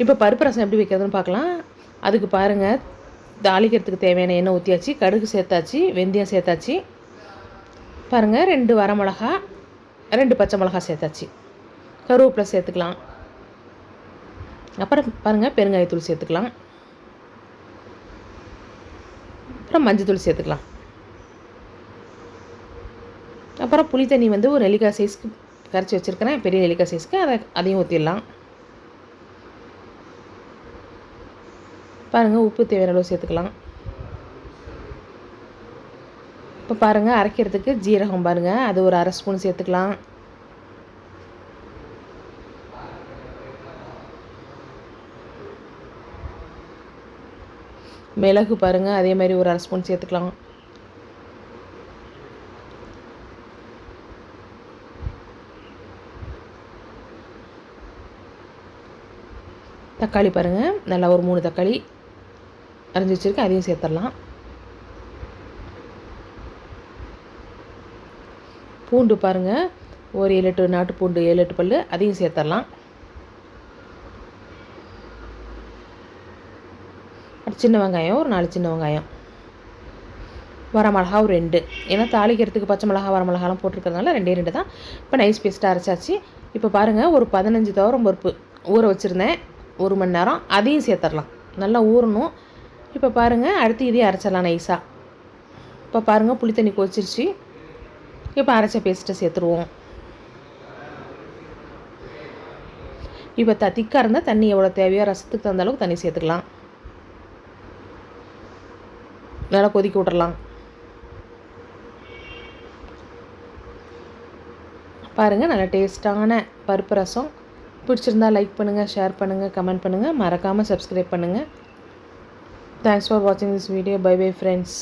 இப்போ பருப்பு ரசம் எப்படி வைக்கிறதுன்னு பார்க்கலாம். அதுக்கு பாருங்கள், தாளிக்கிறதுக்கு தேவையான எண்ணெய் ஊற்றியாச்சு, கடுகு சேர்த்தாச்சு, வெந்தயம் சேர்த்தாச்சு. பாருங்கள் 2 வரமிளகா, 2 பச்சை மிளகா சேர்த்தாச்சு. கருவேப்பிலை சேர்த்துக்கலாம். அப்புறம் பாருங்கள் பெருங்காயத்தூள் சேர்த்துக்கலாம். அப்புறம் மஞ்சத்தூள் சேர்த்துக்கலாம். அப்புறம் புளி தண்ணி ஒரு நெல்லிக்காய் சைஸ்க்கு கரைச்சி வச்சுருக்கிறேன், பெரிய நெல்லிக்காய் சைஸ்க்கு. அதையும் ஊற்றிடலாம். பாருங்கள் உப்பு தேவையான அளவு சேர்த்துக்கலாம். இப்போ பாருங்கள் அரைக்கிறதுக்கு ஜீரகம் பாருங்கள், அது ஒரு 1/2 ஸ்பூன் சேர்த்துக்கலாம். மிளகு பாருங்கள் அதே மாதிரி ஒரு 1/2 ஸ்பூன் சேர்த்துக்கலாம். தக்காளி பாருங்கள், நல்லா ஒரு 3 தக்காளி அரைஞ்சி வச்சுருக்கேன், அதையும் சேர்த்துடலாம். பூண்டு பாருங்கள், ஒரு 7-8 நாட்டு பூண்டு, 7-8 பல், அதையும் சேர்த்துடலாம். சின்ன வெங்காயம் ஒரு 4 சின்ன வெங்காயம், வரமிளகா ஒரு 2. ஏன்னா தாளிக்கிறதுக்கு பச்சை மிளகா வரமிளகாலாம் போட்டிருக்கிறதுனால 2 தான். இப்போ நைஸ் பேஸ்ட்டாக அரைச்சாச்சு. இப்போ பாருங்கள் ஒரு 15 துவரம் பருப்பு ஊற வச்சுருந்தேன் 1 மணி நேரம், அதையும் சேர்த்துடலாம். நல்லா ஊறணும். இப்போ பாருங்கள் அடுத்து இதையும் அரைச்சிடலாம் நைஸாக. இப்போ பாருங்கள் புளி தண்ணி கொதிச்சிருச்சு. இப்போ அரைச்ச பேஸ்ட்டை சேர்த்துருவோம். இப்போ திக்காக இருந்தால் தண்ணி எவ்வளோ தேவையோ ரசத்துக்கு தகுந்த அளவுக்கு தண்ணி சேர்த்துக்கலாம். நல்லா கொதிக்க விட்டுறலாம். பாருங்கள் நல்லா டேஸ்ட்டான பருப்பு ரசம். பிடிச்சிருந்தால் லைக் பண்ணுங்கள், ஷேர் பண்ணுங்கள், கமெண்ட் பண்ணுங்கள், மறக்காமல் சப்ஸ்கிரைப் பண்ணுங்கள். தேங்க்ஸ் ஃபார் வாட்சிங் this video. Bye bye friends.